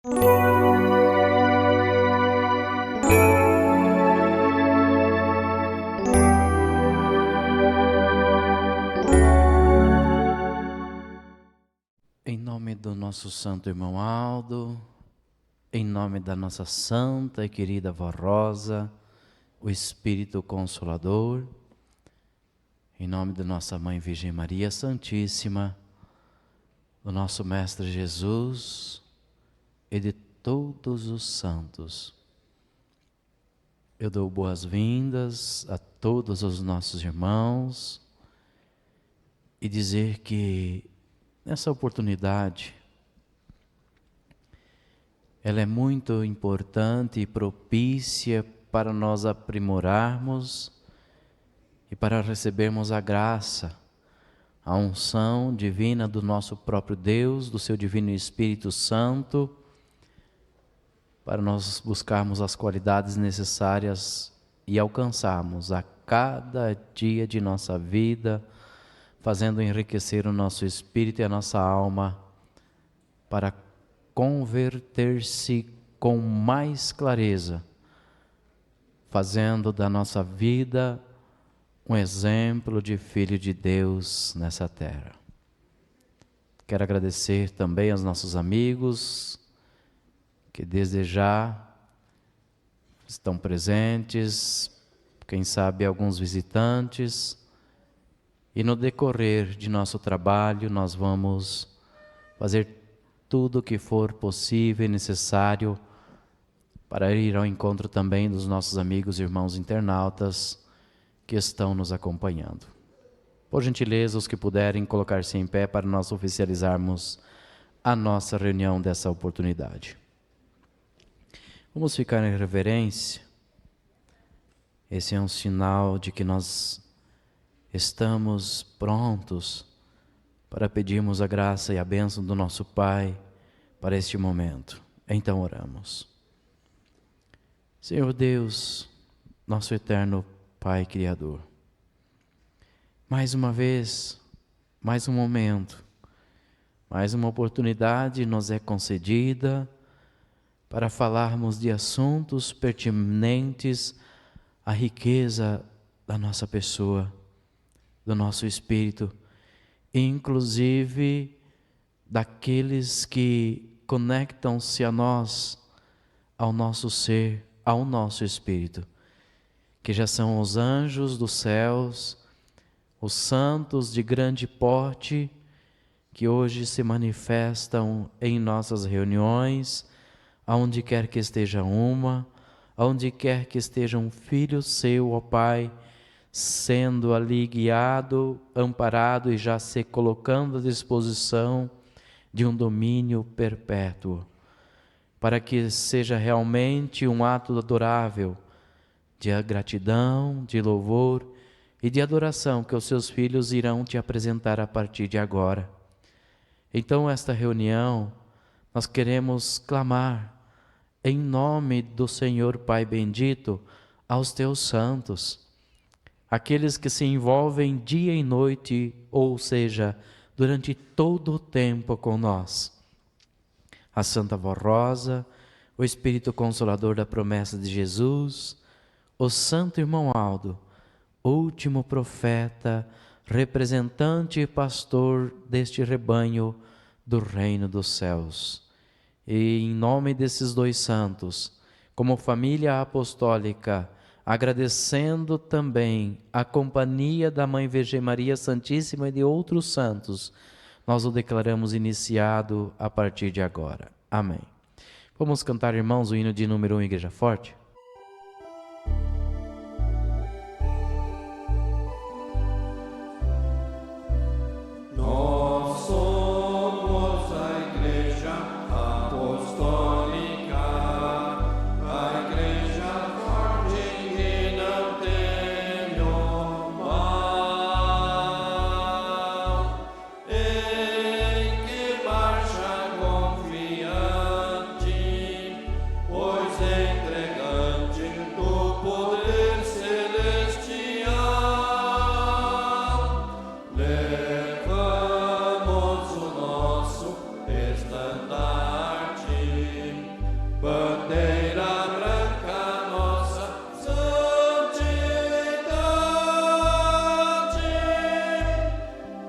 Em nome do nosso santo irmão Aldo, em nome da nossa santa e querida avó Rosa, o Espírito Consolador, em nome da nossa Mãe Virgem Maria Santíssima, do nosso Mestre Jesus e de todos os santos, eu dou boas-vindas a todos os nossos irmãos e dizer que nessa oportunidade, ela é muito importante e propícia para nós aprimorarmos e para recebermos a graça, a unção divina do nosso próprio Deus, do seu Divino Espírito Santo, para nós buscarmos as qualidades necessárias e alcançarmos a cada dia de nossa vida, fazendo enriquecer o nosso espírito e a nossa alma para converter-se com mais clareza, fazendo da nossa vida um exemplo de filho de Deus nessa terra. Quero agradecer também aos nossos amigos que desde já estão presentes, quem sabe alguns visitantes. E no decorrer de nosso trabalho, nós vamos fazer tudo o que for possível e necessário para ir ao encontro também dos nossos amigos e irmãos internautas que estão nos acompanhando. Por gentileza, os que puderem colocar-se em pé para nós oficializarmos a nossa reunião dessa oportunidade. Vamos ficar em reverência. Esse é um sinal de que nós estamos prontos para pedirmos a graça e a bênção do nosso Pai para este momento. Então oramos. Senhor Deus, nosso eterno Pai Criador, mais uma vez, mais um momento, mais uma oportunidade nos é concedida para falarmos de assuntos pertinentes à riqueza da nossa pessoa, do nosso espírito, inclusive daqueles que conectam-se a nós, ao nosso ser, ao nosso espírito, que já são os anjos dos céus, os santos de grande porte, que hoje se manifestam em nossas reuniões, aonde quer que esteja uma, aonde quer que esteja um filho seu, ó Pai, sendo ali guiado, amparado e já se colocando à disposição de um domínio perpétuo, para que seja realmente um ato adorável de gratidão, de louvor e de adoração que os seus filhos irão te apresentar a partir de agora. Então, esta reunião, nós queremos clamar em nome do Senhor Pai bendito aos teus santos, aqueles que se envolvem dia e noite, ou seja, durante todo o tempo com nós. A Santa Avó Rosa, o Espírito Consolador da promessa de Jesus, o Santo Irmão Aldo, último profeta, representante e pastor deste rebanho do reino dos céus. E em nome desses dois santos, como família apostólica, agradecendo também a companhia da Mãe Virgem Maria Santíssima e de outros santos, nós o declaramos iniciado a partir de agora. Amém. Vamos cantar, irmãos, o hino de número 1, Igreja Forte? Entrega Bandeira branca, nossa santidade,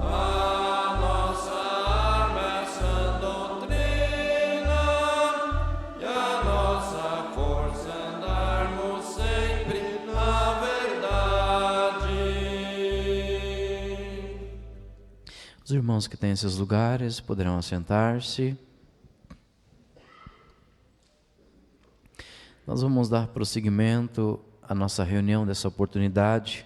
a nossa arma é a sã doutrina e a nossa força andarmos sempre na verdade. Os irmãos que têm esses lugares poderão assentar-se. Nós vamos dar prosseguimento à nossa reunião dessa oportunidade,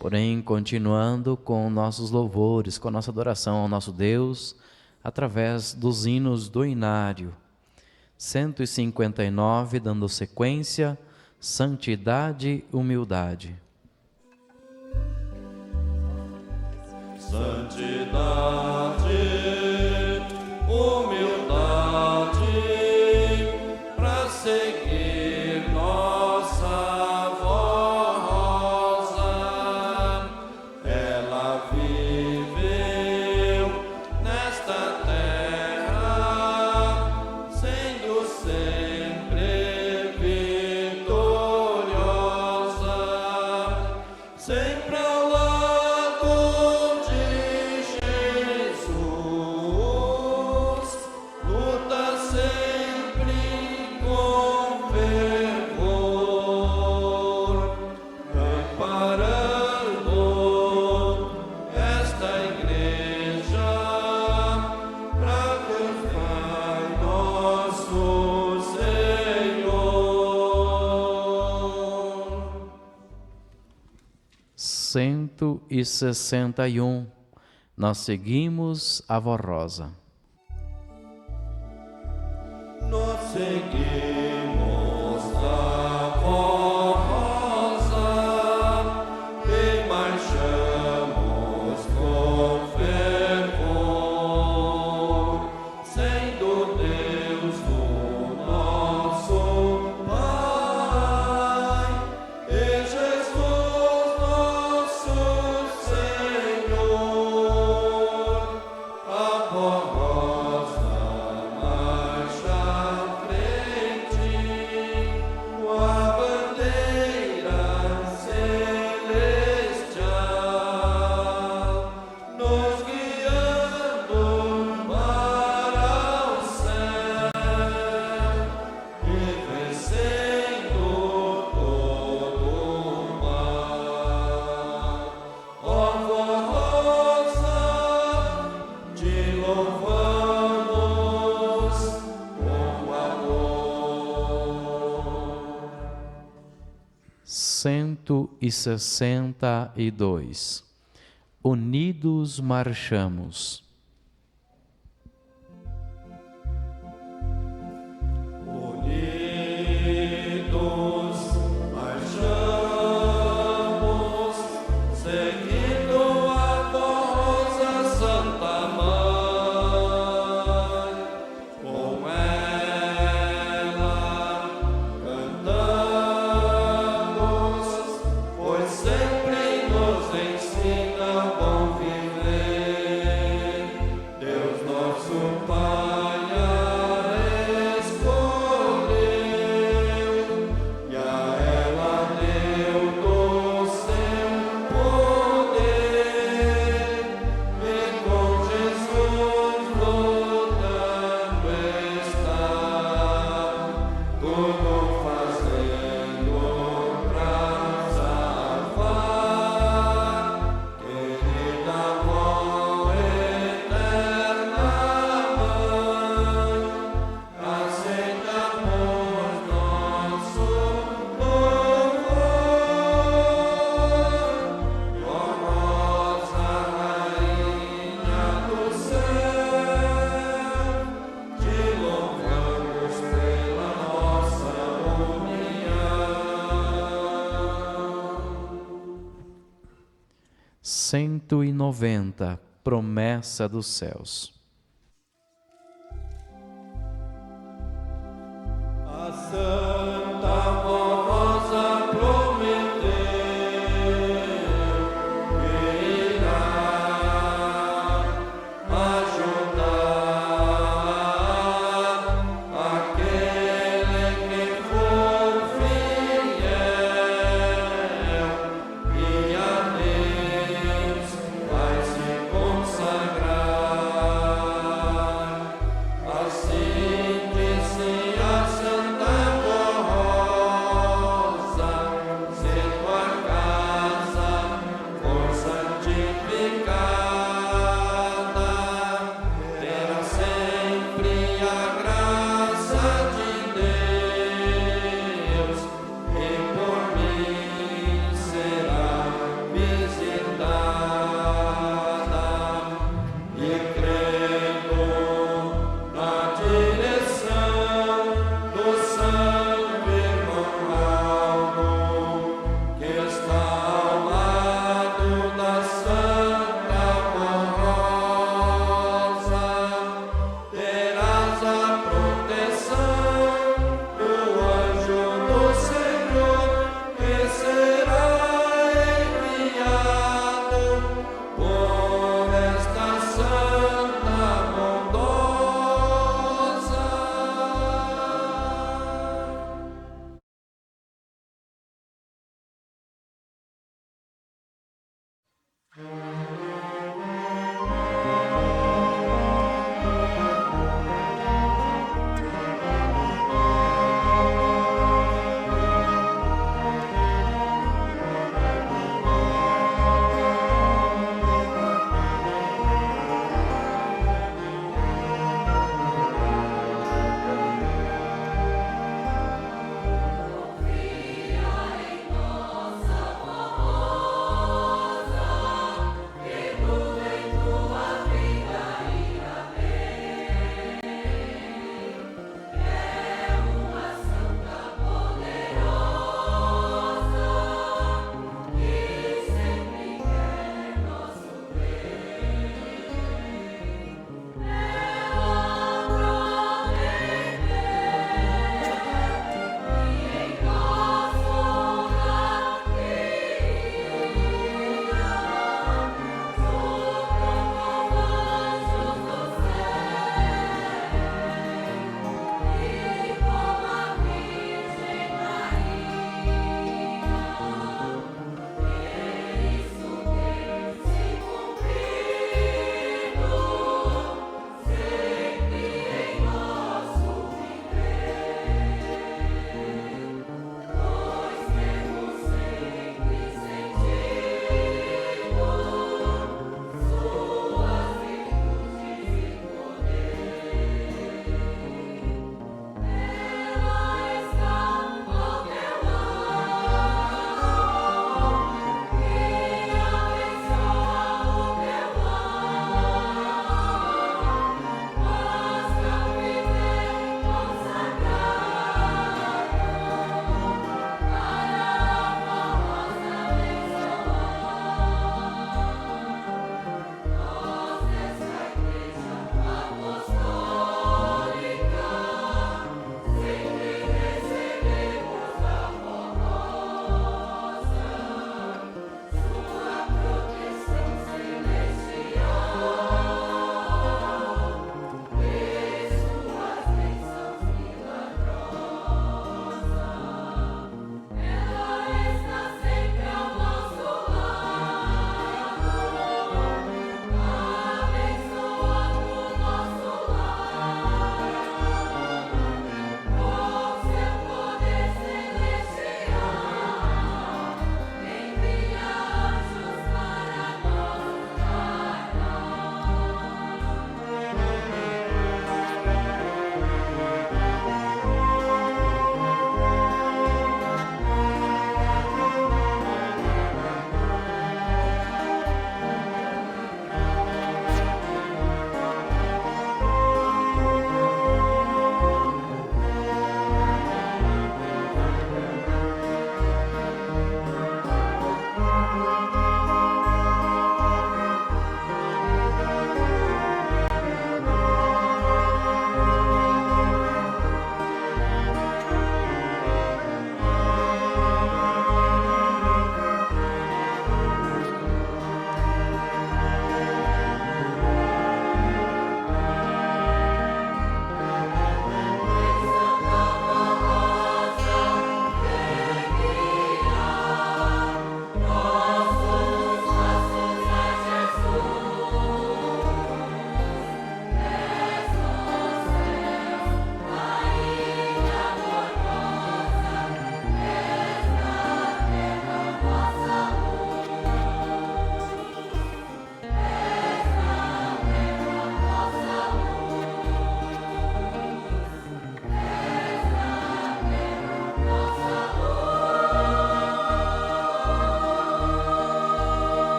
porém continuando com nossos louvores, com a nossa adoração ao nosso Deus, através dos hinos do Inário. 159, dando sequência, Santidade, Humildade. Santidade, humildade, para seguir nossa voz. Ela viveu nesta terra, sendo sempre vitoriosa, sempre ao lado de Jesus, luta sempre com fervor, amparando esta igreja pra Deus Pai nosso Senhor. 161. Nós seguimos a voz rosa. Nós seguimos a voz rosa e marchamos com fervor, sendo Deus o nosso Pai e Jesus nosso Senhor. A voz rosa marcha à frente, com a bandeira celestial, nos guiando para o céu e vencendo todo o mal. Ó voz rosa, te louvamos com amor. 162. Unidos marchamos. Unidos marchamos, seguindo a vossa Santa Mãe. Com ela cantamos, pois sempre nos ensina o bom viver. Deus nosso Pai a escolheu e a ela deu do seu poder, e com Jesus lutando está, tudo fazendo pra salvar. Querida avó, eterna mãe, aceitamos nosso louvor, ó nossa rainha do céu, te louvamos pela nossa união. 190. Promessa dos céus. A Santa Rosa prometeu que irá ajudar aqueles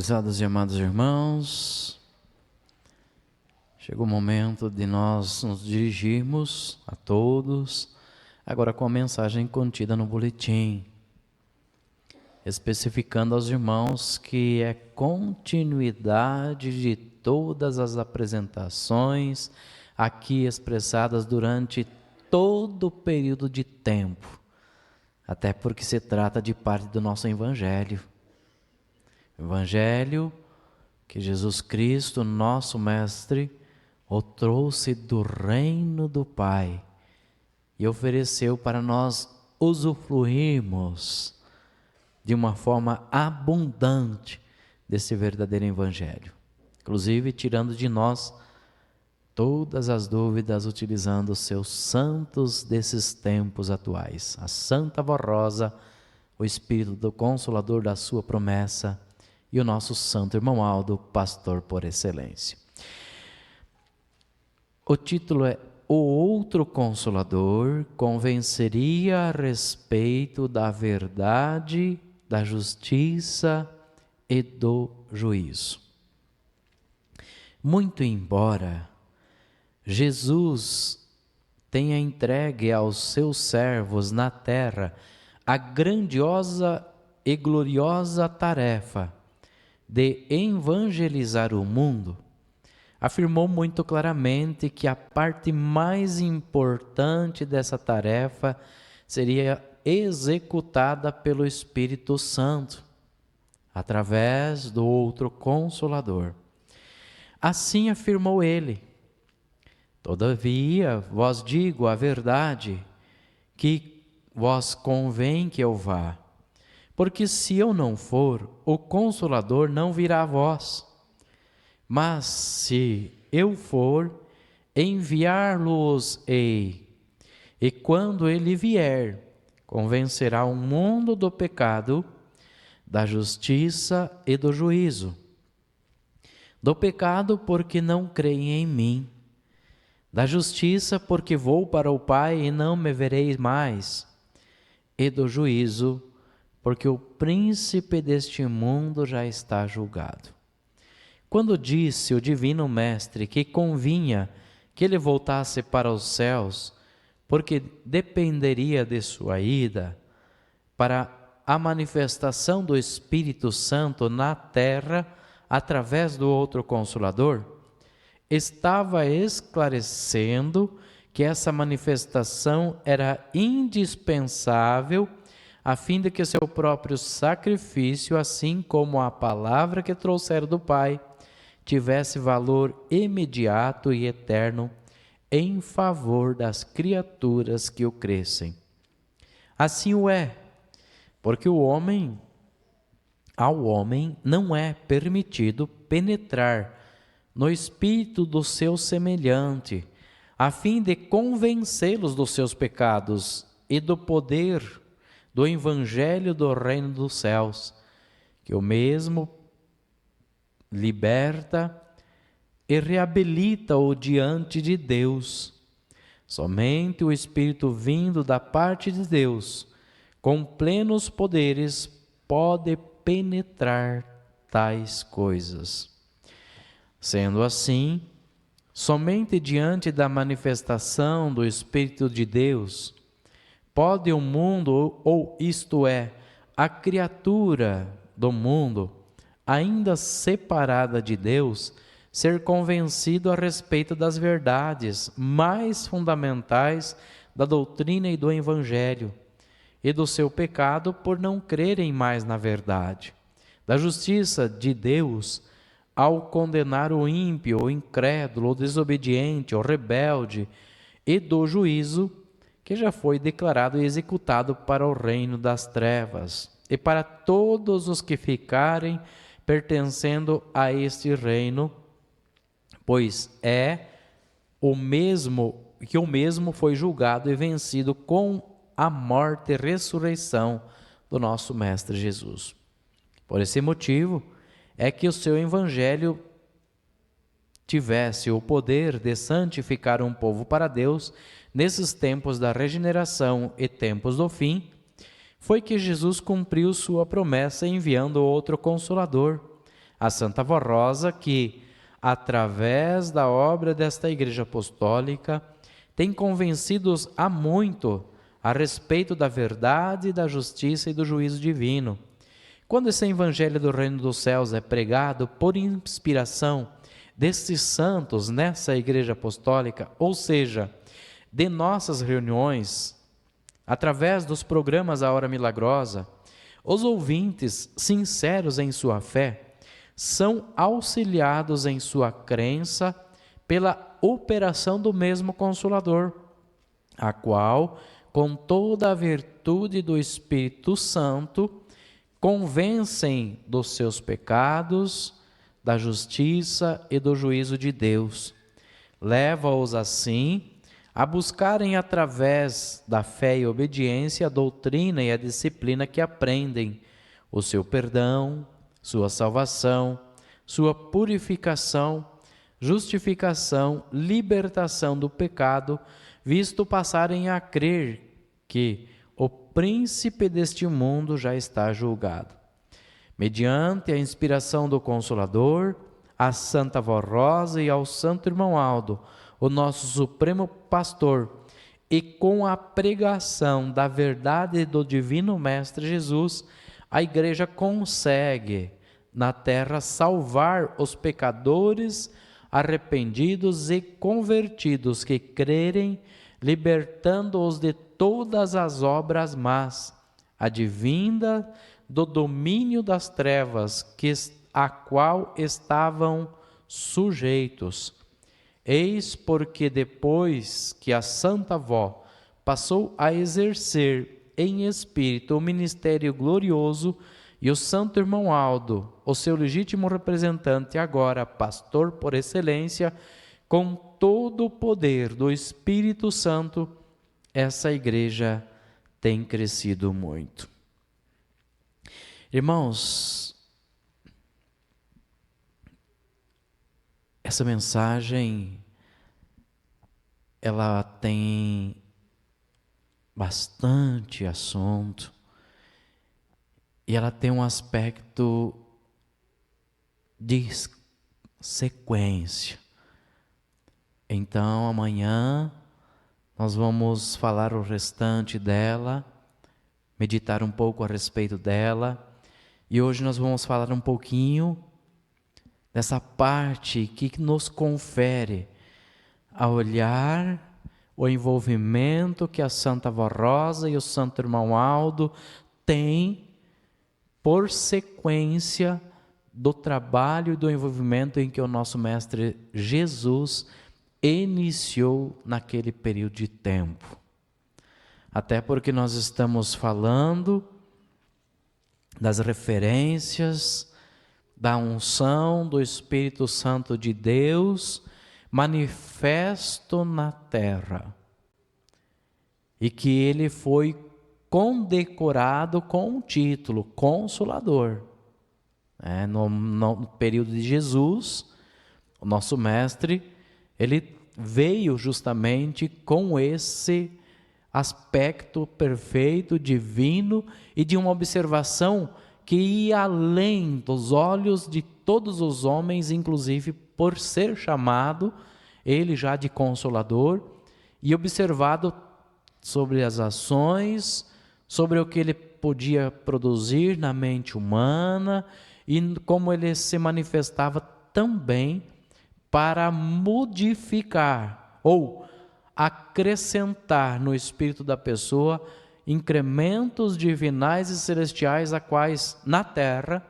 Prezados e amados irmãos, chegou o momento de nós nos dirigirmos a todos, agora com a mensagem contida no boletim, especificando aos irmãos que é continuidade de todas as apresentações aqui expressadas durante todo o período de tempo, até porque se trata de parte do nosso Evangelho. Evangelho que Jesus Cristo, nosso Mestre, o trouxe do reino do Pai e ofereceu para nós usufruirmos de uma forma abundante desse verdadeiro Evangelho. Inclusive, tirando de nós todas as dúvidas, utilizando os seus santos desses tempos atuais. A Santa Voz Rosa, o Espírito do Consolador da sua promessa, e o nosso santo irmão Aldo, pastor por excelência. O título é O Outro Consolador convenceria a respeito da verdade, da justiça e do juízo. Muito embora Jesus tenha entregue aos seus servos na terra a grandiosa e gloriosa tarefa de evangelizar o mundo, afirmou muito claramente que a parte mais importante dessa tarefa seria executada pelo Espírito Santo, através do outro Consolador. Assim afirmou ele: todavia vos digo a verdade, que vos convém que eu vá. Porque se eu não for, o Consolador não virá a vós. Mas se eu for, enviar-lo-ei. E quando ele vier, convencerá o mundo do pecado, da justiça e do juízo. Do pecado, porque não creem em mim. Da justiça, porque vou para o Pai e não me vereis mais. E do juízo, porque o príncipe deste mundo já está julgado. Quando disse o Divino Mestre que convinha que ele voltasse para os céus, porque dependeria de sua ida, para a manifestação do Espírito Santo na terra, através do outro Consolador, estava esclarecendo que essa manifestação era indispensável a fim de que seu próprio sacrifício, assim como a palavra que trouxeram do Pai, tivesse valor imediato e eterno em favor das criaturas que o crescem. Assim o é, porque ao homem não é permitido penetrar no espírito do seu semelhante, a fim de convencê-los dos seus pecados e do poder do Evangelho do Reino dos Céus, que o mesmo liberta e reabilita-o diante de Deus. Somente o Espírito vindo da parte de Deus, com plenos poderes, pode penetrar tais coisas. Sendo assim, somente diante da manifestação do Espírito de Deus, pode o mundo, ou isto é, a criatura do mundo, ainda separada de Deus, ser convencido a respeito das verdades mais fundamentais da doutrina e do Evangelho, e do seu pecado por não crerem mais na verdade, da justiça de Deus ao condenar o ímpio, o incrédulo, o desobediente, o rebelde, e do juízo que já foi declarado e executado para o reino das trevas e para todos os que ficarem pertencendo a este reino, pois é o mesmo foi julgado e vencido com a morte e ressurreição do nosso Mestre Jesus. Por esse motivo é que o seu Evangelho tivesse o poder de santificar um povo para Deus nesses tempos da regeneração e tempos do fim, foi que Jesus cumpriu sua promessa enviando outro Consolador, A Santa Vó Rosa, que, através da obra desta Igreja Apostólica, tem convencido-os há muito a respeito da verdade, da justiça e do juízo divino. Quando esse Evangelho do Reino dos Céus é pregado por inspiração desses santos nessa Igreja Apostólica, ou seja, de nossas reuniões, através dos programas A Hora Milagrosa, os ouvintes, sinceros em sua fé, são auxiliados em sua crença pela operação do mesmo Consolador, a qual, com toda a virtude do Espírito Santo, convencem dos seus pecados, da justiça e do juízo de Deus. Leva-os assim a buscarem através da fé e obediência a doutrina e a disciplina que aprendem, o seu perdão, sua salvação, sua purificação, justificação, libertação do pecado, visto passarem a crer que o príncipe deste mundo já está julgado. Mediante a inspiração do Consolador, a Santa Vó Rosa e ao Santo Irmão Aldo, o nosso Supremo Pastor, e com a pregação da verdade do Divino Mestre Jesus, a Igreja consegue na terra salvar os pecadores arrependidos e convertidos que crerem, libertando-os de todas as obras más, advinda do domínio das trevas a qual estavam sujeitos. Eis porque depois que a Santa Vó passou a exercer em espírito o ministério glorioso, e o Santo Irmão Aldo, o seu legítimo representante, agora pastor por excelência, com todo o poder do Espírito Santo, essa igreja tem crescido muito. Irmãos, essa mensagem, ela tem bastante assunto e ela tem um aspecto de sequência. Então, amanhã nós vamos falar o restante dela, meditar um pouco a respeito dela, e hoje nós vamos falar um pouquinho dessa parte que nos confere a olhar o envolvimento que a Santa Vó Rosa e o Santo Irmão Aldo têm por sequência do trabalho e do envolvimento em que o nosso Mestre Jesus iniciou naquele período de tempo. Até porque nós estamos falando das referências da unção do Espírito Santo de Deus manifesto na terra, e que ele foi condecorado com um título, Consolador. No período de Jesus, o nosso Mestre, ele veio justamente com esse aspecto perfeito, divino, e de uma observação que ia além dos olhos de todos os homens, inclusive por ser chamado, ele já de Consolador, e observado sobre as ações, sobre o que ele podia produzir na mente humana, e como ele se manifestava também para modificar ou acrescentar no espírito da pessoa incrementos divinais e celestiais a quais na terra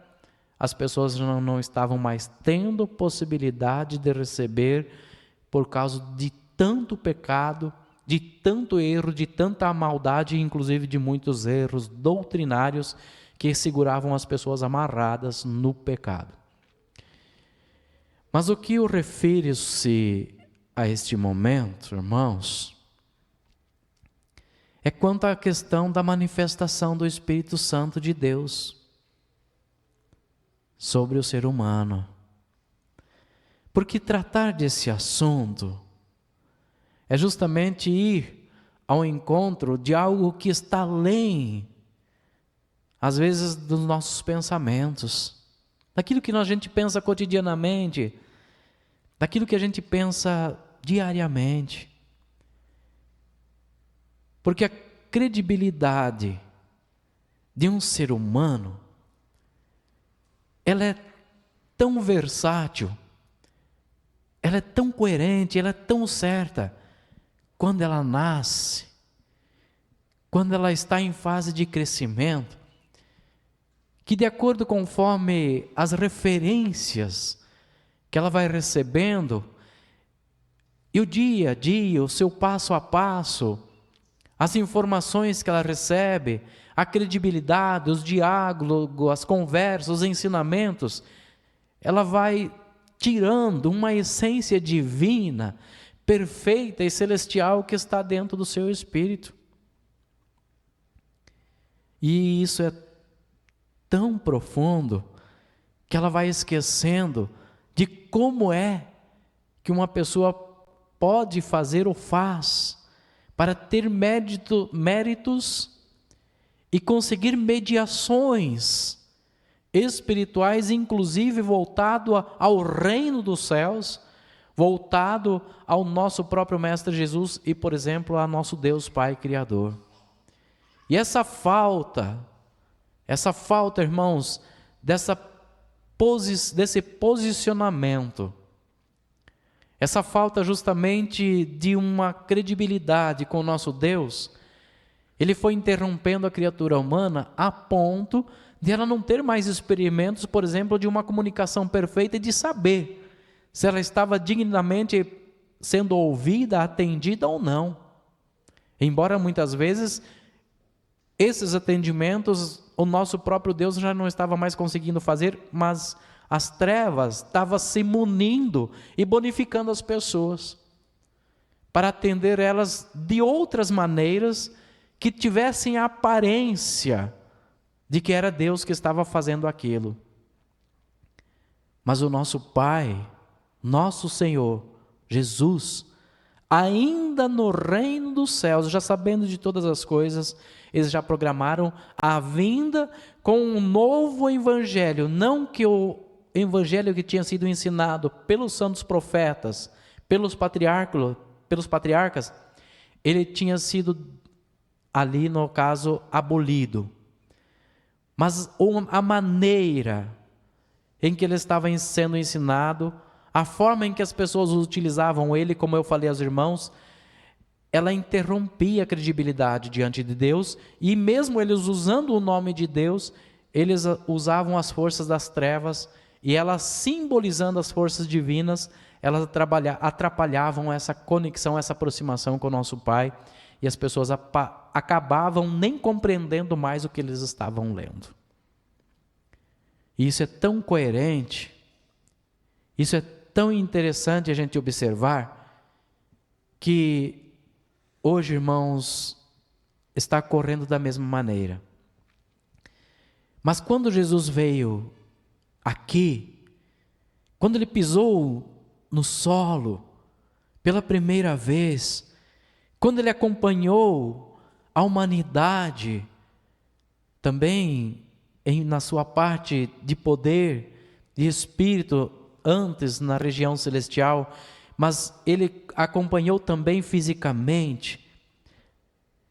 as pessoas não estavam mais tendo possibilidade de receber por causa de tanto pecado, de tanto erro, de tanta maldade, inclusive de muitos erros doutrinários que seguravam as pessoas amarradas no pecado. Mas o que eu refiro-se a este momento, irmãos, é quanto à questão da manifestação do Espírito Santo de Deus sobre o ser humano. Porque tratar desse assunto é justamente ir ao encontro de algo que está além, às vezes, dos nossos pensamentos. daquilo que a gente pensa cotidianamente, daquilo que a gente pensa diariamente. Porque a credibilidade de um ser humano, ela é tão versátil, ela é tão coerente, ela é tão certa, quando ela nasce, quando ela está em fase de crescimento, que de acordo conforme as referências que ela vai recebendo, e o dia a dia, o seu passo a passo, as informações que ela recebe, a credibilidade, os diálogos, as conversas, os ensinamentos, ela vai tirando uma essência divina, perfeita e celestial que está dentro do seu espírito. E isso é tão profundo que ela vai esquecendo de como é que uma pessoa pode fazer ou faz para ter méritos e conseguir mediações espirituais, inclusive voltado ao reino dos céus, voltado ao nosso próprio Mestre Jesus e, por exemplo, a nosso Deus Pai Criador. E essa falta, irmãos, desse posicionamento, essa falta justamente de uma credibilidade com o nosso Deus, ele foi interrompendo a criatura humana a ponto de ela não ter mais experimentos, por exemplo, de uma comunicação perfeita e de saber se ela estava dignamente sendo ouvida, atendida ou não. Embora muitas vezes esses atendimentos o nosso próprio Deus já não estava mais conseguindo fazer, mas as trevas estavam se munindo e bonificando as pessoas para atender elas de outras maneiras que tivessem a aparência de que era Deus que estava fazendo aquilo. Mas o nosso Pai, nosso Senhor, Jesus, ainda no reino dos céus, já sabendo de todas as coisas, eles já programaram a vinda com um novo evangelho, não que o evangelho que tinha sido ensinado pelos santos profetas, pelos patriarcas, ele tinha sido ali no caso abolido. Mas a maneira em que ele estava sendo ensinado, a forma em que as pessoas utilizavam ele, como eu falei aos irmãos, ela interrompia a credibilidade diante de Deus, e mesmo eles usando o nome de Deus, eles usavam as forças das trevas, e elas simbolizando as forças divinas, elas atrapalhavam essa conexão, essa aproximação com o nosso Pai, e as pessoas acabavam nem compreendendo mais o que eles estavam lendo. E isso é tão coerente, isso é tão interessante a gente observar, que hoje, irmãos, está correndo da mesma maneira. Mas quando Jesus veio aqui, quando ele pisou no solo pela primeira vez, quando ele acompanhou a humanidade, também na sua parte de poder, de espírito, antes na região celestial, mas ele acompanhou também fisicamente,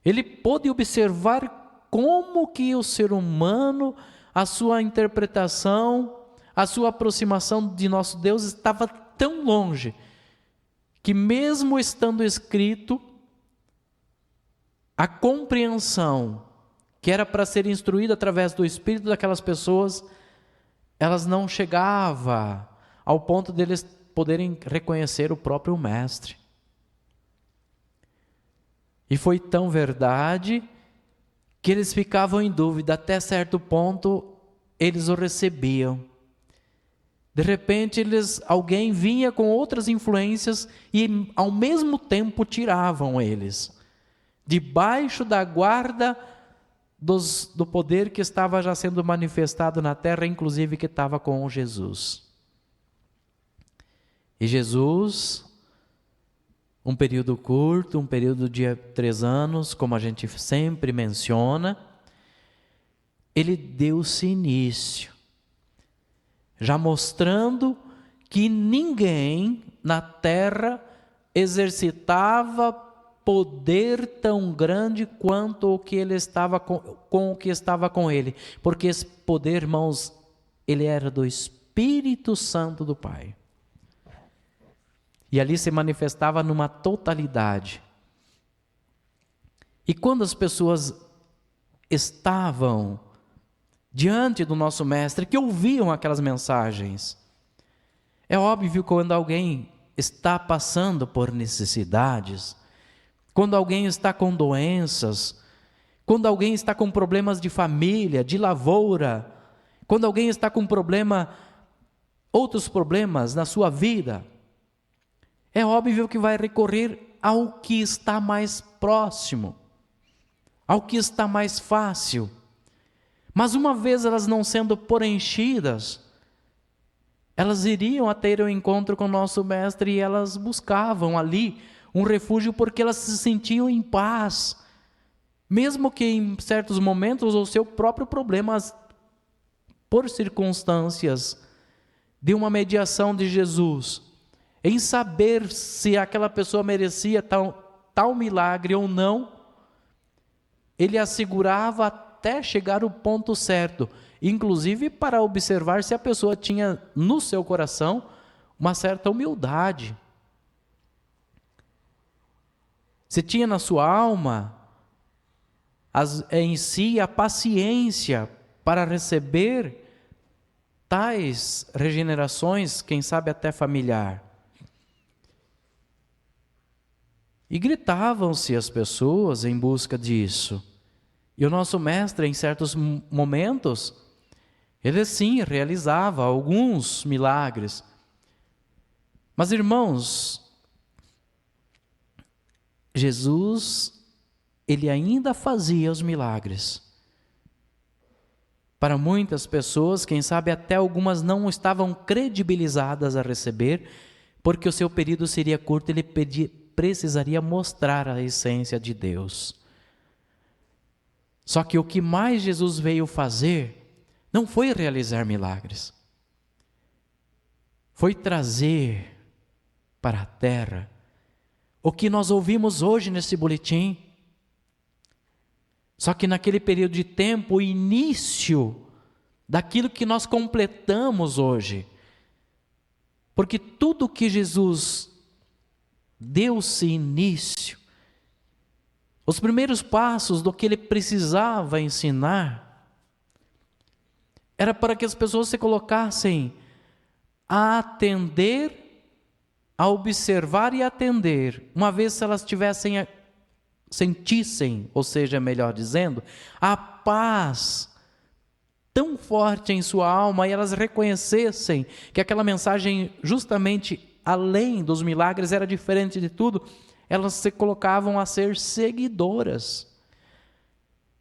ele pôde observar como que o ser humano, a sua interpretação, a sua aproximação de nosso Deus estava tão longe, que mesmo estando escrito, a compreensão que era para ser instruída através do Espírito daquelas pessoas, elas não chegavam ao ponto deles poderem reconhecer o próprio Mestre. E foi tão verdade que eles ficavam em dúvida, até certo ponto eles o recebiam. De repente alguém vinha com outras influências e ao mesmo tempo tiravam eles, debaixo da guarda do poder que estava já sendo manifestado na terra, inclusive que estava com Jesus. E Jesus, um período curto, um período de 3 anos, como a gente sempre menciona, ele deu-se início. já mostrando que ninguém na terra exercitava poder tão grande quanto o que ele estava com o que estava com ele, porque esse poder, irmãos, ele era do Espírito Santo do Pai. E ali se manifestava numa totalidade. E quando as pessoas estavam diante do nosso Mestre, que ouviam aquelas mensagens, é óbvio que quando alguém está passando por necessidades, quando alguém está com doenças, quando alguém está com problemas de família, de lavoura, quando alguém está com outros problemas na sua vida, é óbvio que vai recorrer ao que está mais próximo, ao que está mais fácil. Mas uma vez elas não sendo preenchidas, elas iriam a ter um encontro com o nosso Mestre e elas buscavam ali um refúgio porque elas se sentiam em paz. Mesmo que em certos momentos o seu próprio problema, por circunstâncias de uma mediação de Jesus, em saber se aquela pessoa merecia tal milagre ou não, ele assegurava até chegar ao ponto certo, inclusive para observar se a pessoa tinha no seu coração uma certa humildade, se tinha na sua alma em si a paciência para receber tais regenerações, quem sabe até familiar. E gritavam-se as pessoas em busca disso. E o nosso Mestre, em certos momentos, ele sim realizava alguns milagres. Mas, irmãos, Jesus, ele ainda fazia os milagres. Para muitas pessoas, quem sabe até algumas não estavam credibilizadas a receber, porque o seu período seria curto, ele precisaria mostrar a essência de Deus. Só que o que mais Jesus veio fazer não foi realizar milagres, foi trazer para a terra o que nós ouvimos hoje nesse boletim. Só que naquele período de tempo, o início daquilo que nós completamos hoje. Porque tudo que Jesus deu-se início, os primeiros passos do que ele precisava ensinar, era para que as pessoas se colocassem a atender, a observar e atender, uma vez se elas sentissem, ou seja, melhor dizendo, a paz tão forte em sua alma e elas reconhecessem que aquela mensagem, justamente além dos milagres, era diferente de tudo, elas se colocavam a ser seguidoras.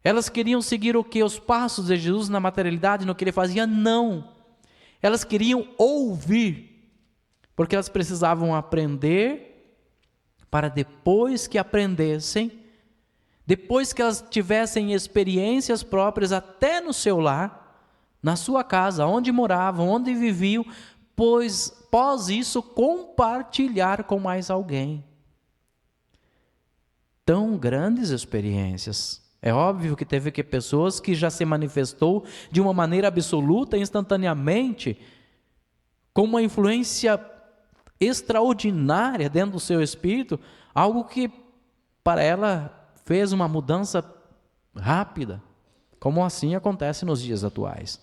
Elas queriam seguir o que? Os passos de Jesus na materialidade, no que ele fazia? Não. Elas queriam ouvir, porque elas precisavam aprender, para depois que aprendessem, depois que elas tivessem experiências próprias até no seu lar, na sua casa, onde moravam, onde viviam, pois após isso compartilhar com mais alguém. Tão grandes experiências. É óbvio que teve pessoas que já se manifestou de uma maneira absoluta, instantaneamente, com uma influência extraordinária dentro do seu espírito, algo que para ela fez uma mudança rápida, como assim acontece nos dias atuais.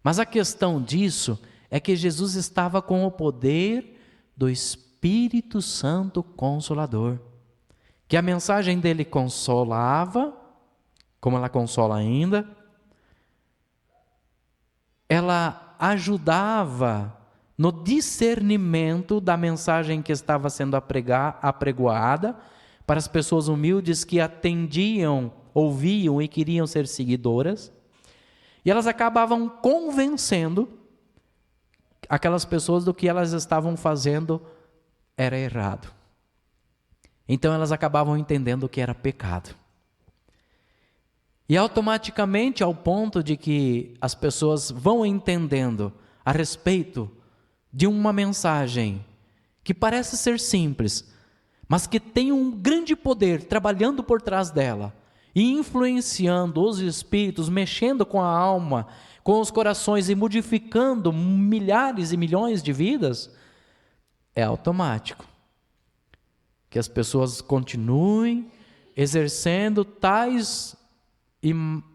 Mas a questão disso é que Jesus estava com o poder do Espírito Santo Consolador, que a mensagem dele consolava, como ela consola ainda, ela ajudava no discernimento da mensagem que estava sendo apregoada para as pessoas humildes que atendiam, ouviam e queriam ser seguidoras, e elas acabavam convencendo aquelas pessoas do que elas estavam fazendo era errado. Então elas acabavam entendendo que era pecado. E automaticamente, ao ponto de que as pessoas vão entendendo a respeito de uma mensagem que parece ser simples, mas que tem um grande poder trabalhando por trás dela e influenciando os espíritos, mexendo com a alma, com os corações e modificando milhares e milhões de vidas, é automático que as pessoas continuem exercendo tais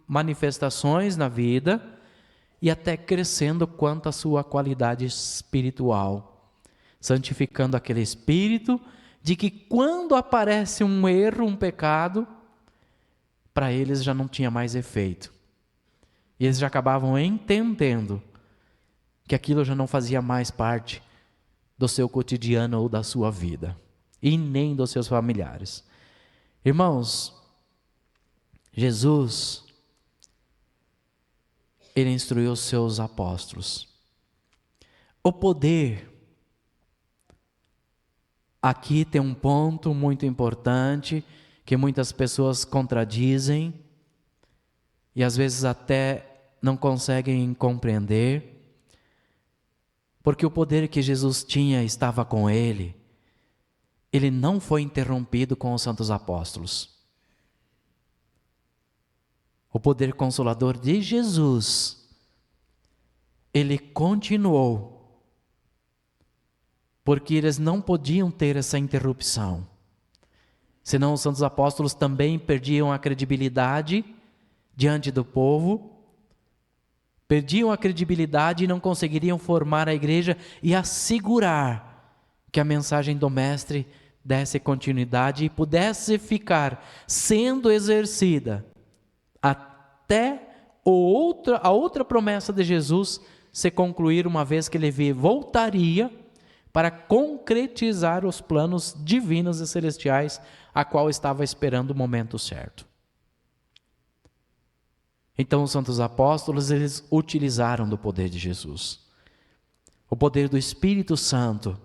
manifestações na vida e até crescendo quanto à sua qualidade espiritual, santificando aquele espírito de que quando aparece um erro, um pecado, para eles já não tinha mais efeito. E eles já acabavam entendendo que aquilo já não fazia mais parte do seu cotidiano ou da sua vida, e nem dos seus familiares. Irmãos, Jesus, ele instruiu os seus apóstolos. O poder, aqui tem um ponto muito importante que muitas pessoas contradizem e às vezes até não conseguem compreender, porque o poder que Jesus tinha estava com ele. Ele não foi interrompido com os santos apóstolos. O poder consolador de Jesus, ele continuou, porque eles não podiam ter essa interrupção. Senão os santos apóstolos também perdiam a credibilidade diante do povo, perdiam a credibilidade e não conseguiriam formar a igreja e assegurar que a mensagem do Mestre desse continuidade e pudesse ficar sendo exercida até a outra promessa de Jesus se concluir, uma vez que ele voltaria para concretizar os planos divinos e celestiais a qual estava esperando o momento certo. Então os santos apóstolos, eles utilizaram do poder de Jesus, o poder do Espírito Santo,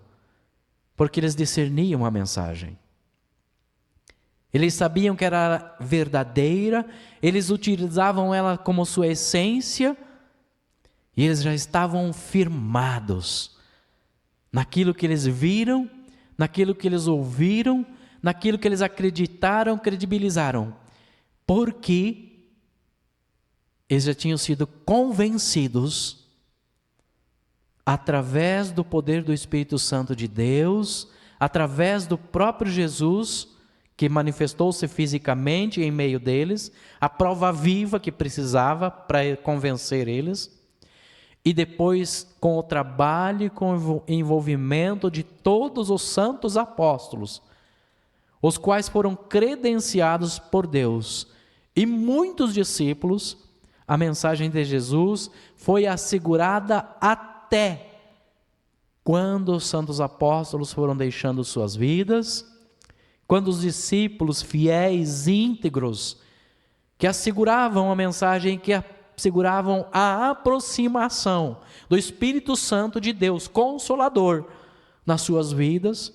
porque eles discerniam a mensagem. Eles sabiam que era verdadeira, eles utilizavam ela como sua essência, e eles já estavam firmados naquilo que eles viram, naquilo que eles ouviram, naquilo que eles acreditaram, credibilizaram, porque eles já tinham sido convencidos através do poder do Espírito Santo de Deus, através do próprio Jesus, que manifestou-se fisicamente em meio deles, a prova viva que precisava para convencer eles, e depois com o trabalho e com o envolvimento de todos os santos apóstolos, os quais foram credenciados por Deus, e muitos discípulos, a mensagem de Jesus foi assegurada até quando os santos apóstolos foram deixando suas vidas, quando os discípulos fiéis, íntegros, que asseguravam a mensagem, que asseguravam a aproximação do Espírito Santo de Deus, Consolador, nas suas vidas,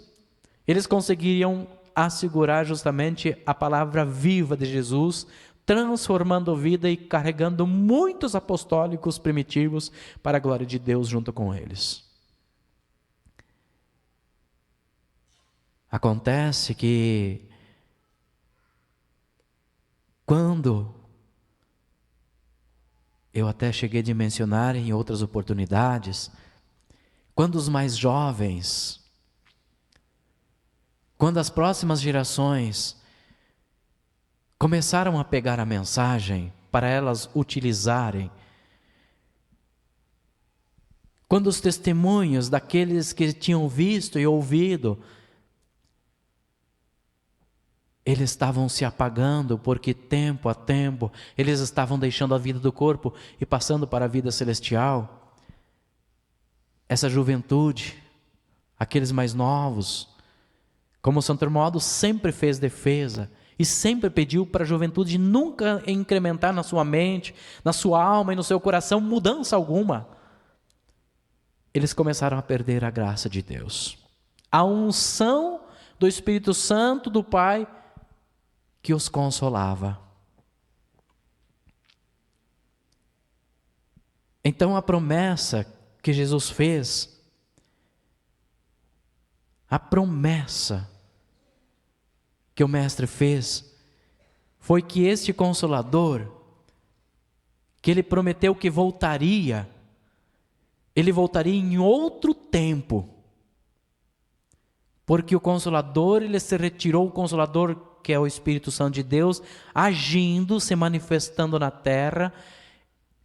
eles conseguiriam assegurar justamente a palavra viva de Jesus, transformando vida e carregando muitos apostólicos primitivos para a glória de Deus junto com eles. Acontece que quando eu até cheguei a mencionar em outras oportunidades, quando os mais jovens, quando as próximas gerações começaram a pegar a mensagem para elas utilizarem, quando os testemunhos daqueles que tinham visto e ouvido, eles estavam se apagando, porque tempo a tempo eles estavam deixando a vida do corpo e passando para a vida celestial. Essa juventude, aqueles mais novos, como Santo Hermódomo sempre fez defesa e sempre pediu para a juventude nunca incrementar na sua mente, na sua alma e no seu coração mudança alguma. Eles começaram a perder a graça de Deus, a unção do Espírito Santo do Pai que os consolava. Então a promessa que Jesus fez, a promessa que o Mestre fez, foi que este Consolador, que Ele prometeu que voltaria, Ele voltaria em outro tempo, porque o Consolador, Ele se retirou, o Consolador que é o Espírito Santo de Deus, agindo, se manifestando na terra,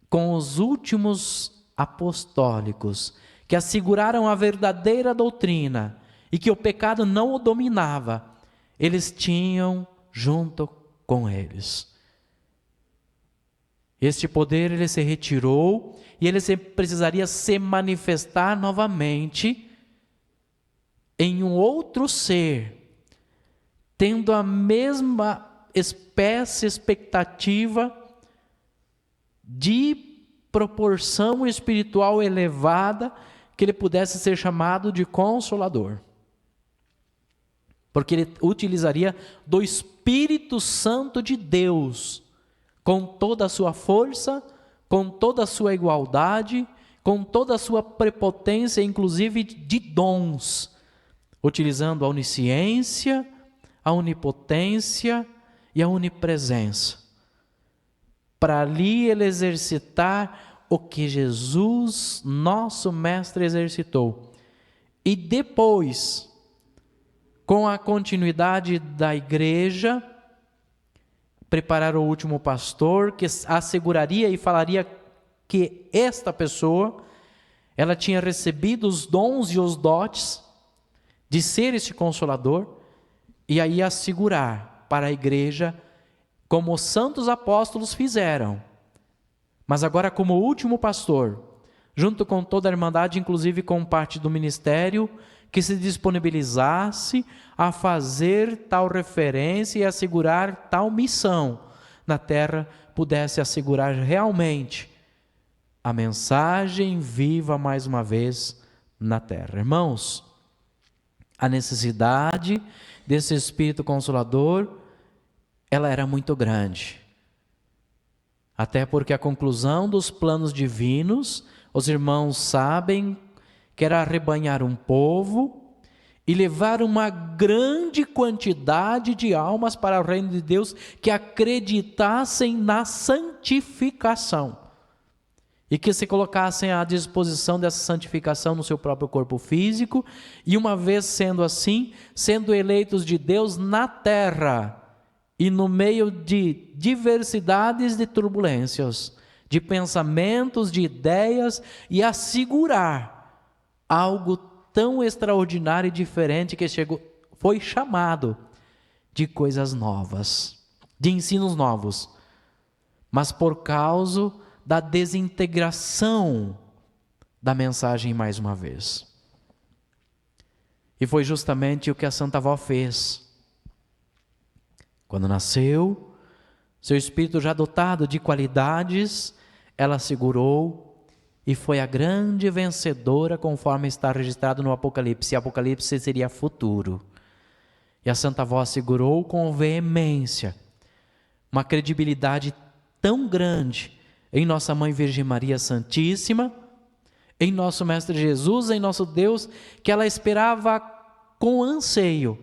com os últimos apostólicos, que asseguraram a verdadeira doutrina, e que o pecado não o dominava, eles tinham junto com eles. Este poder, ele se retirou, e ele precisaria se manifestar novamente em um outro ser, tendo a mesma expectativa de proporção espiritual elevada, que ele pudesse ser chamado de Consolador. Porque ele utilizaria do Espírito Santo de Deus, com toda a sua força, com toda a sua igualdade, com toda a sua prepotência, inclusive de dons, utilizando a onisciência, a onipotência e a onipresença, para ali ele exercitar o que Jesus, nosso Mestre, exercitou. E depois, com a continuidade da igreja, preparar o último pastor, que asseguraria e falaria que esta pessoa, ela tinha recebido os dons e os dotes de ser esse Consolador, e aí assegurar para a igreja, como os santos apóstolos fizeram, mas agora como último pastor, junto com toda a irmandade, inclusive com parte do ministério, que se disponibilizasse a fazer tal referência e assegurar tal missão na terra, pudesse assegurar realmente a mensagem viva mais uma vez na terra. Irmãos, a necessidade desse Espírito Consolador, ela era muito grande. Até porque a conclusão dos planos divinos, os irmãos sabem que era arrebanhar um povo e levar uma grande quantidade de almas para o reino de Deus que acreditassem na santificação e que se colocassem à disposição dessa santificação no seu próprio corpo físico, e uma vez sendo assim, sendo eleitos de Deus na terra e no meio de diversidades de turbulências, de pensamentos, de ideias, e assegurar algo tão extraordinário e diferente que foi chamado de coisas novas, de ensinos novos, mas por causa da desintegração da mensagem mais uma vez. E foi justamente o que a Santa Avó fez. Quando nasceu, seu espírito já dotado de qualidades, ela segurou e foi a grande vencedora, conforme está registrado no Apocalipse. E Apocalipse seria futuro. E a Santa Avó segurou com veemência, uma credibilidade tão grande em nossa Mãe Virgem Maria Santíssima, em nosso Mestre Jesus, em nosso Deus, que ela esperava com anseio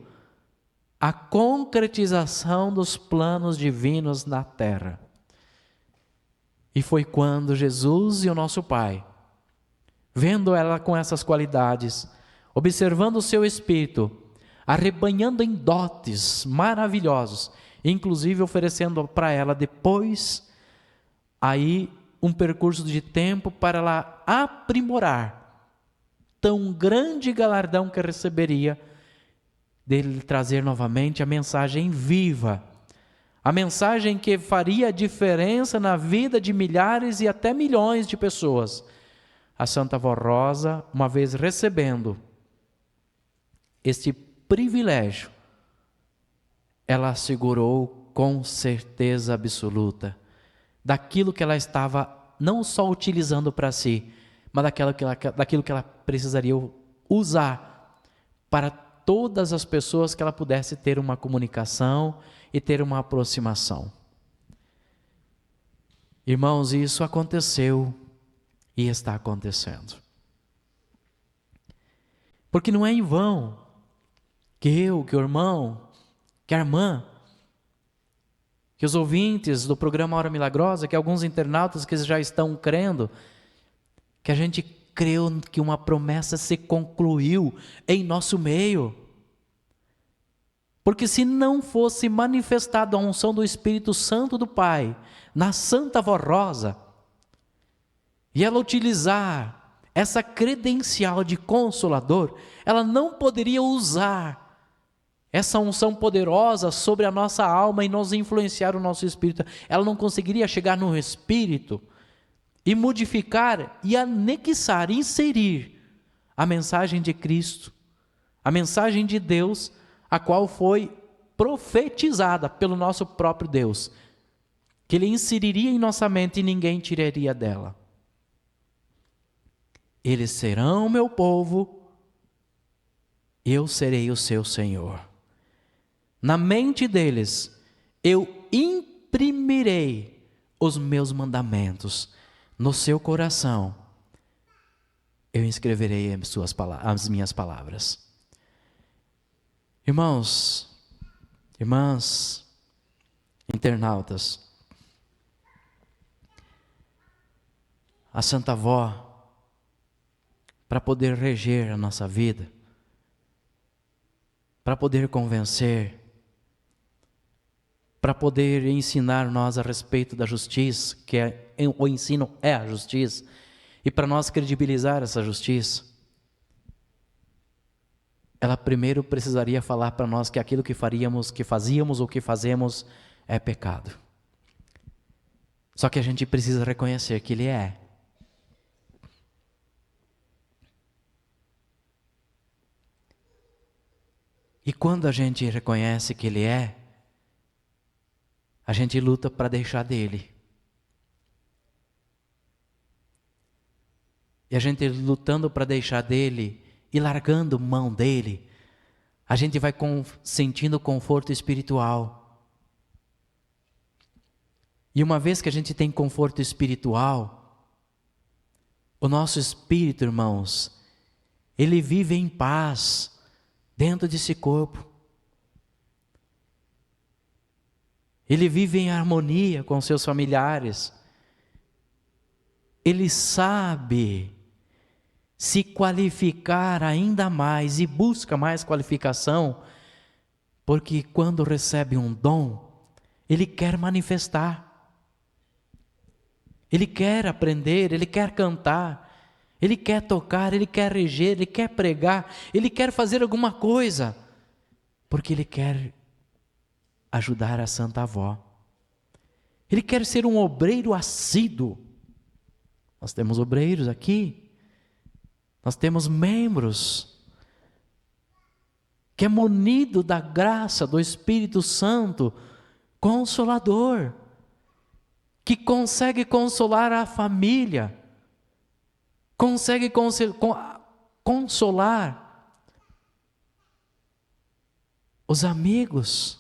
a concretização dos planos divinos na terra. E foi quando Jesus e o nosso Pai, vendo ela com essas qualidades, observando o seu espírito, arrebanhando em dotes maravilhosos, inclusive oferecendo para ela depois, aí um percurso de tempo para ela aprimorar tão grande galardão que receberia, dele trazer novamente a mensagem viva, a mensagem que faria diferença na vida de milhares e até milhões de pessoas. A Santa Avó Rosa, uma vez recebendo este privilégio, ela assegurou com certeza absoluta daquilo que ela estava não só utilizando para si, mas daquilo que ela precisaria usar para todas as pessoas, que ela pudesse ter uma comunicação e ter uma aproximação. Irmãos, isso aconteceu E está acontecendo. Porque não é em vão que eu, que o irmão, que a irmã, que os ouvintes do programa Hora Milagrosa, que alguns internautas que já estão crendo, que a gente creu que uma promessa se concluiu em nosso meio. Porque se não fosse manifestada a unção do Espírito Santo do Pai na Santa Voz Rosa, e ela utilizar essa credencial de consolador, ela não poderia usar essa unção poderosa sobre a nossa alma e nos influenciar o nosso espírito. Ela não conseguiria chegar no espírito e modificar e anexar, inserir a mensagem de Cristo, a mensagem de Deus, a qual foi profetizada pelo nosso próprio Deus, que Ele inseriria em nossa mente e ninguém tiraria dela. Eles serão o meu povo, eu serei o seu Senhor. Na mente deles, eu imprimirei os meus mandamentos. No seu coração, eu escreverei as minhas palavras. Irmãos, irmãs, internautas, a Santa Avó, para poder reger a nossa vida, para poder convencer, para poder ensinar nós a respeito da justiça, o ensino é a justiça, e para nós credibilizar essa justiça, ela primeiro precisaria falar para nós que aquilo que fazíamos ou que fazemos é pecado. Só que a gente precisa reconhecer que ele é. E quando a gente reconhece que ele é, a gente luta para deixar dele. E a gente lutando para deixar dele e largando mão dele, a gente vai sentindo conforto espiritual. E uma vez que a gente tem conforto espiritual, o nosso espírito, irmãos, ele vive em paz dentro desse corpo. Ele vive em harmonia com seus familiares. Ele sabe se qualificar ainda mais e busca mais qualificação, porque quando recebe um dom, ele quer manifestar. Ele quer aprender, ele quer cantar, ele quer tocar, ele quer reger, ele quer pregar, ele quer fazer alguma coisa, porque ele quer ajudar a Santa Avó. Ele quer ser um obreiro assíduo. Nós temos obreiros aqui, nós temos membros que é munido da graça do Espírito Santo, consolador, que consegue consolar a família, consegue consolar os amigos,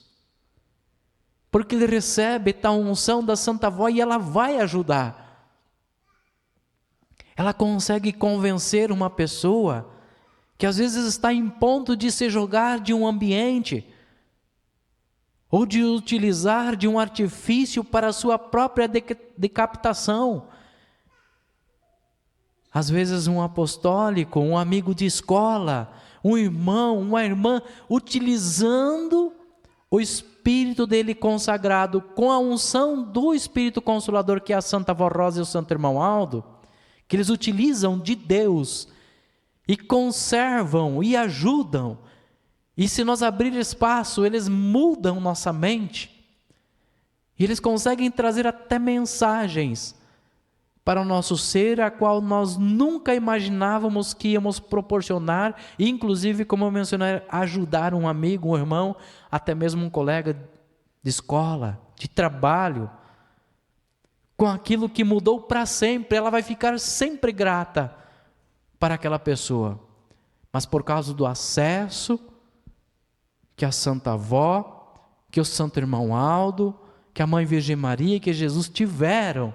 porque ele recebe tal unção da Santa Avó e ela vai ajudar. Ela consegue convencer uma pessoa que às vezes está em ponto de se jogar de um ambiente ou de utilizar de um artifício para a sua própria decapitação. Às vezes um apostólico, um amigo de escola, um irmão, uma irmã, utilizando o Espírito dele consagrado com a unção do Espírito Consolador, que é a Santa Avó Rosa e o Santo Irmão Aldo, que eles utilizam de Deus e conservam e ajudam. E se nós abrir espaço, eles mudam nossa mente. E eles conseguem trazer até mensagens para o nosso ser, a qual nós nunca imaginávamos que íamos proporcionar, e inclusive, como eu mencionei, ajudar um amigo, um irmão, até mesmo um colega de escola, de trabalho, com aquilo que mudou para sempre. Ela vai ficar sempre grata para aquela pessoa, mas por causa do acesso que a Santa Avó, que o Santo Irmão Aldo, que a Mãe Virgem Maria e que Jesus tiveram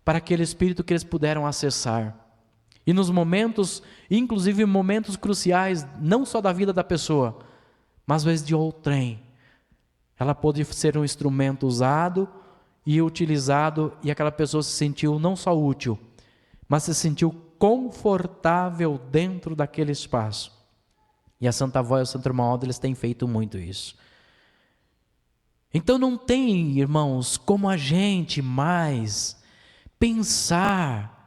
para aquele Espírito que eles puderam acessar. E nos momentos, inclusive momentos cruciais, não só da vida da pessoa, mas às vezes de outrem, ela pôde ser um instrumento usado e utilizado, e aquela pessoa se sentiu não só útil, mas se sentiu confortável dentro daquele espaço. E a Santa Avó e o Santo Irmão Aldo, eles têm feito muito isso. Então não tem, irmãos, como a gente mais pensar,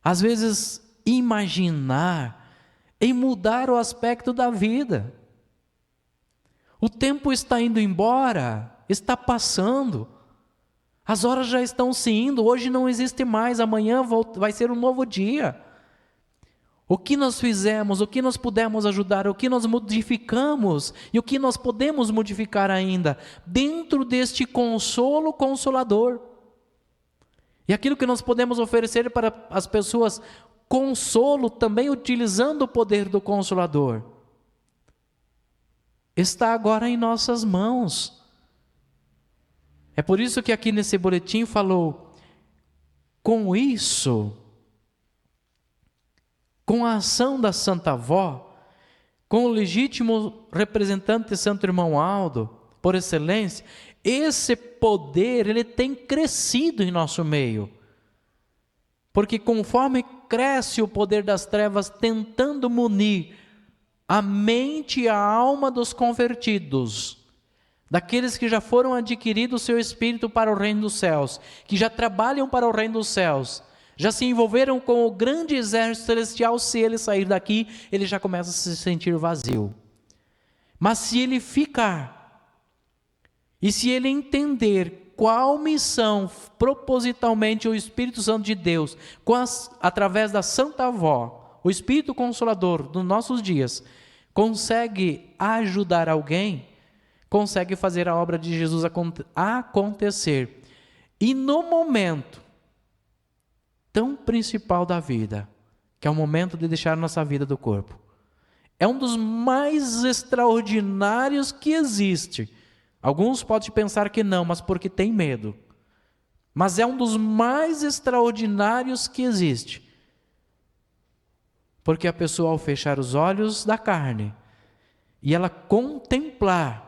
às vezes imaginar em mudar o aspecto da vida. O tempo está indo embora, está passando, as horas já estão se indo, hoje não existe mais, amanhã vai ser um novo dia. O que nós fizemos, o que nós pudemos ajudar, o que nós modificamos e o que nós podemos modificar ainda, dentro deste consolo consolador. E aquilo que nós podemos oferecer para as pessoas, consolo também utilizando o poder do Consolador, está agora em nossas mãos. É por isso que aqui nesse boletim falou, com isso, com a ação da Santa Avó, com o legítimo representante Santo Irmão Aldo, por excelência, esse poder, ele tem crescido em nosso meio. Porque conforme cresce o poder das trevas, tentando munir a mente e a alma dos convertidos, daqueles que já foram adquiridos o seu espírito para o reino dos céus, que já trabalham para o reino dos céus, já se envolveram com o grande exército celestial, se ele sair daqui, ele já começa a se sentir vazio. Mas se ele ficar, e se ele entender qual missão propositalmente o Espírito Santo de Deus, através da Santa Avó, o Espírito Consolador dos nossos dias, consegue ajudar alguém, consegue fazer a obra de Jesus acontecer. E no momento tão principal da vida, que é o momento de deixar nossa vida do corpo, é um dos mais extraordinários que existe. Alguns podem pensar que não, mas porque tem medo. Mas é um dos mais extraordinários que existe. Porque a pessoa, ao fechar os olhos da carne, e ela contemplar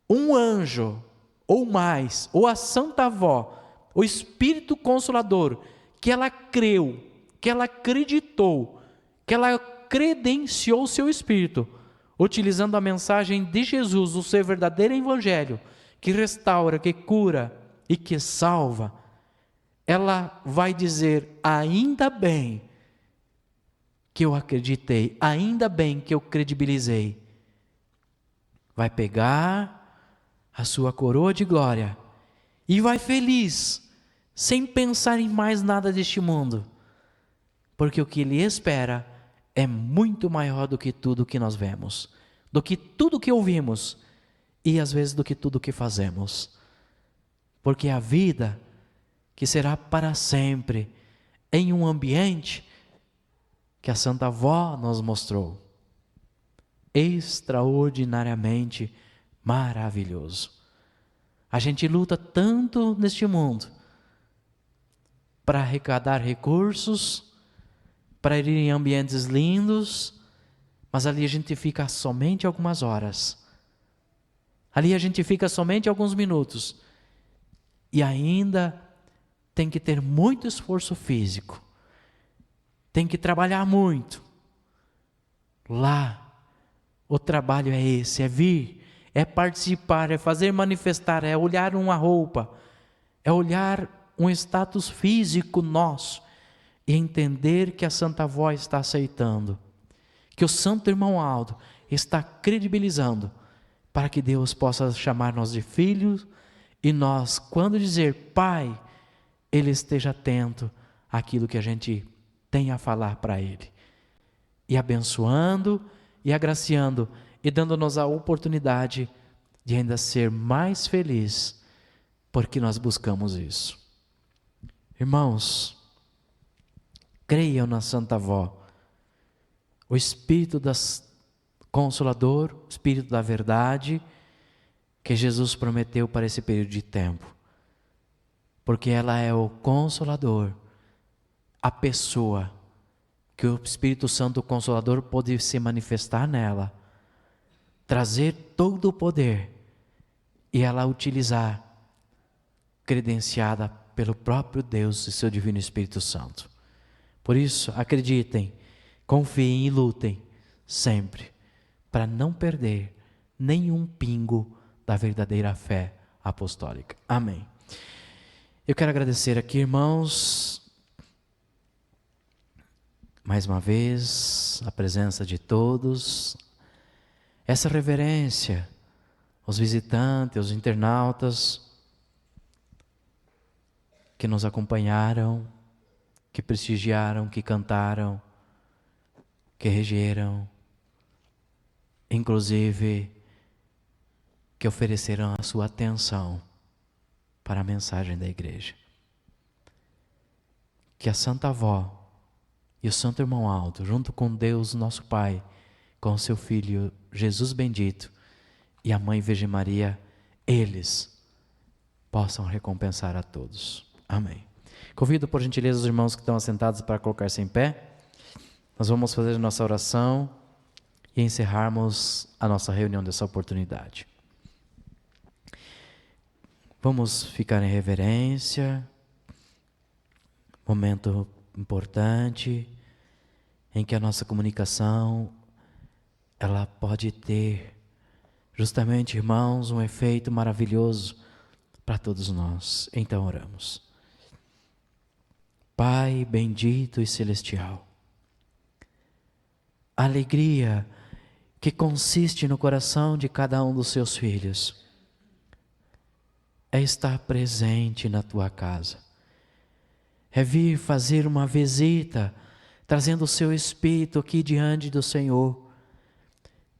um anjo, ou mais, ou a Santa Avó, o Espírito Consolador, que ela creu, que ela acreditou, que ela credenciou o seu espírito, utilizando a mensagem de Jesus, o seu verdadeiro evangelho, que restaura, que cura e que salva, ela vai dizer, ainda bem que eu acreditei, ainda bem que eu credibilizei. Vai pegar a sua coroa de glória e vai feliz, sem pensar em mais nada deste mundo, porque o que lhe espera é muito maior do que tudo que nós vemos, do que tudo que ouvimos e às vezes do que tudo que fazemos. Porque a vida que será para sempre em um ambiente que a Santa Avó nos mostrou, extraordinariamente maravilhoso. A gente luta tanto neste mundo para arrecadar recursos, para ir em ambientes lindos, mas ali a gente fica somente algumas horas. Ali a gente fica somente alguns minutos. E ainda tem que ter muito esforço físico. Tem que trabalhar muito. Lá, o trabalho é esse, é vir, é participar, é fazer manifestar, é olhar uma roupa, é olhar um status físico nosso, e entender que a Santa Avó está aceitando, que o Santo Irmão Aldo está credibilizando, para que Deus possa chamar-nos de filhos, e nós, quando dizer Pai, Ele esteja atento àquilo que a gente tem a falar para Ele, e abençoando, e agraciando, e dando-nos a oportunidade de ainda ser mais feliz, porque nós buscamos isso. Irmãos, creiam na Santa Avó, o Espírito Consolador, o Espírito da verdade, que Jesus prometeu para esse período de tempo. Porque ela é o Consolador, a pessoa que o Espírito Santo Consolador pode se manifestar nela, trazer todo o poder e ela utilizar, credenciada pelo próprio Deus e seu Divino Espírito Santo. Por isso, acreditem, confiem e lutem sempre para não perder nenhum pingo da verdadeira fé apostólica. Amém. Eu quero agradecer aqui, irmãos, mais uma vez, a presença de todos, essa reverência, os visitantes, os internautas que nos acompanharam, que prestigiaram, que cantaram, que regeram, inclusive que ofereceram a sua atenção para a mensagem da igreja. Que a Santa Avó e o Santo Irmão Aldo, junto com Deus, nosso Pai, com o seu Filho Jesus bendito e a Mãe Virgem Maria, eles possam recompensar a todos. Amém. Convido por gentileza os irmãos que estão assentados para colocar-se em pé. Nós vamos fazer a nossa oração e encerrarmos a nossa reunião dessa oportunidade. Vamos ficar em reverência, momento importante em que a nossa comunicação ela pode ter justamente, irmãos, um efeito maravilhoso para todos nós. Então oramos. Pai bendito e celestial, a alegria que consiste no coração de cada um dos seus filhos é estar presente na tua casa, é vir fazer uma visita, trazendo o seu Espírito aqui diante do Senhor,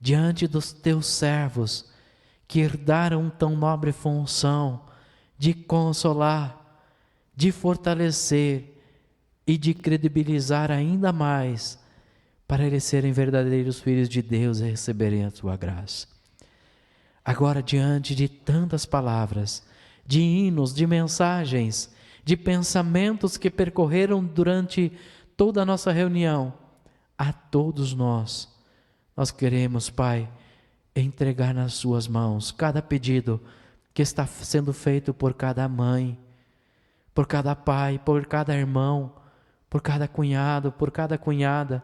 diante dos teus servos, que herdaram tão nobre função de consolar, de fortalecer e de credibilizar ainda mais, para eles serem verdadeiros filhos de Deus e receberem a tua graça. Agora, diante de tantas palavras, de hinos, de mensagens, de pensamentos que percorreram durante toda a nossa reunião, a todos nós queremos, Pai, entregar nas suas mãos cada pedido que está sendo feito por cada mãe, por cada pai, por cada irmão, por cada cunhado, por cada cunhada,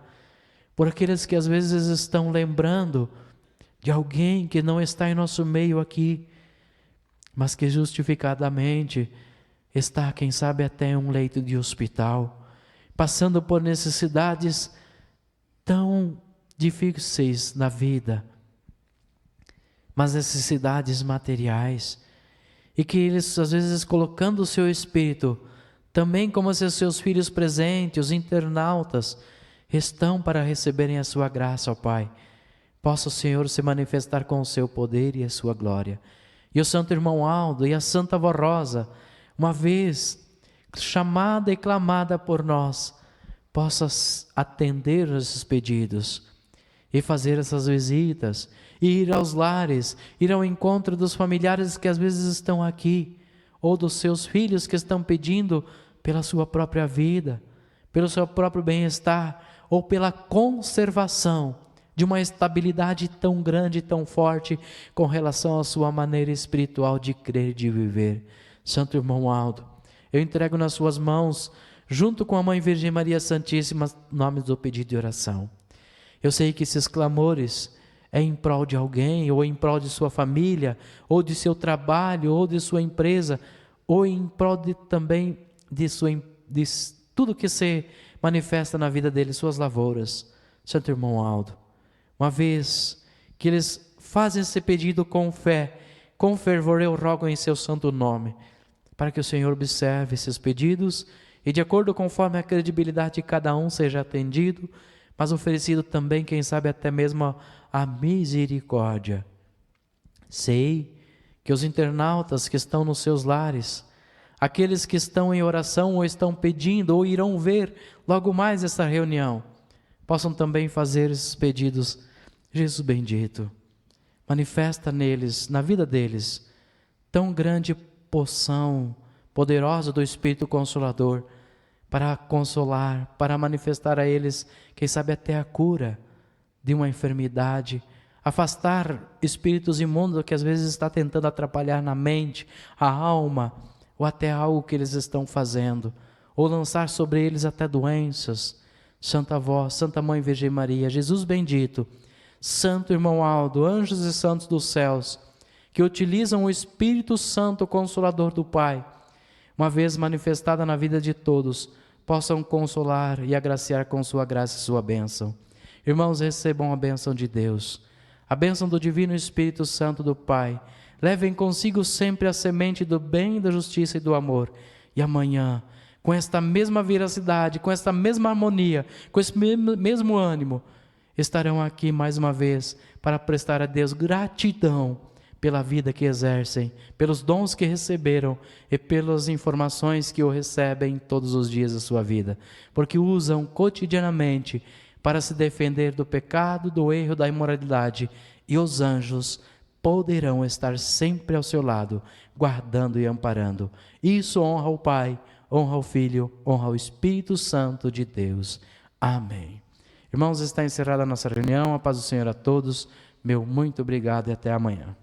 por aqueles que às vezes estão lembrando de alguém que não está em nosso meio aqui, mas que justificadamente está, quem sabe, até em um leito de hospital, passando por necessidades tão difíceis na vida, mas necessidades materiais, e que eles às vezes colocando o seu espírito, também como se os seus filhos presentes, os internautas, estão para receberem a sua graça, ó Pai. Possa o Senhor se manifestar com o seu poder e a sua glória. E o Santo Irmão Aldo e a Santa Avó Rosa, uma vez chamada e clamada por nós, possa atender esses pedidos e fazer essas visitas, e ir aos lares, ir ao encontro dos familiares que às vezes estão aqui, ou dos seus filhos que estão pedindo pela sua própria vida, pelo seu próprio bem-estar, ou pela conservação de uma estabilidade tão grande e tão forte com relação à sua maneira espiritual de crer e de viver. Santo Irmão Aldo, eu entrego nas suas mãos, junto com a Mãe Virgem Maria Santíssima, nomes do pedido de oração. Eu sei que esses clamores é em prol de alguém, ou em prol de sua família, ou de seu trabalho, ou de sua empresa, ou em prol também de tudo que se manifesta na vida deles, suas lavouras. Santo Irmão Aldo, uma vez que eles fazem esse pedido com fé, com fervor, eu rogo em seu santo nome, para que o Senhor observe esses pedidos e, de acordo conforme a credibilidade de cada um, seja atendido, mas oferecido também, quem sabe, até mesmo a misericórdia. Sei que os internautas que estão nos seus lares, aqueles que estão em oração ou estão pedindo ou irão ver logo mais essa reunião, possam também fazer esses pedidos. Jesus bendito, manifesta neles, na vida deles, tão grande poção poderosa do Espírito Consolador, para consolar, para manifestar a eles, quem sabe até a cura de uma enfermidade, afastar espíritos imundos que às vezes está tentando atrapalhar na mente, a alma, ou até algo que eles estão fazendo, ou lançar sobre eles até doenças. Santa Avó, Santa Mãe Virgem Maria, Jesus bendito, Santo Irmão Aldo, anjos e santos dos céus, que utilizam o Espírito Santo Consolador do Pai, uma vez manifestada na vida de todos, possam consolar e agraciar com sua graça e sua bênção. Irmãos, recebam a bênção de Deus, a bênção do Divino Espírito Santo do Pai. Levem consigo sempre a semente do bem, da justiça e do amor. E amanhã, com esta mesma veracidade, com esta mesma harmonia, com esse mesmo ânimo, estarão aqui mais uma vez para prestar a Deus gratidão pela vida que exercem, pelos dons que receberam e pelas informações que o recebem todos os dias da sua vida, porque usam cotidianamente para se defender do pecado, do erro, da imoralidade, e os anjos poderão estar sempre ao seu lado, guardando e amparando. Isso honra o Pai, honra o Filho, honra o Espírito Santo de Deus. Amém. Irmãos, está encerrada a nossa reunião. A paz do Senhor a todos. Meu muito obrigado e até amanhã.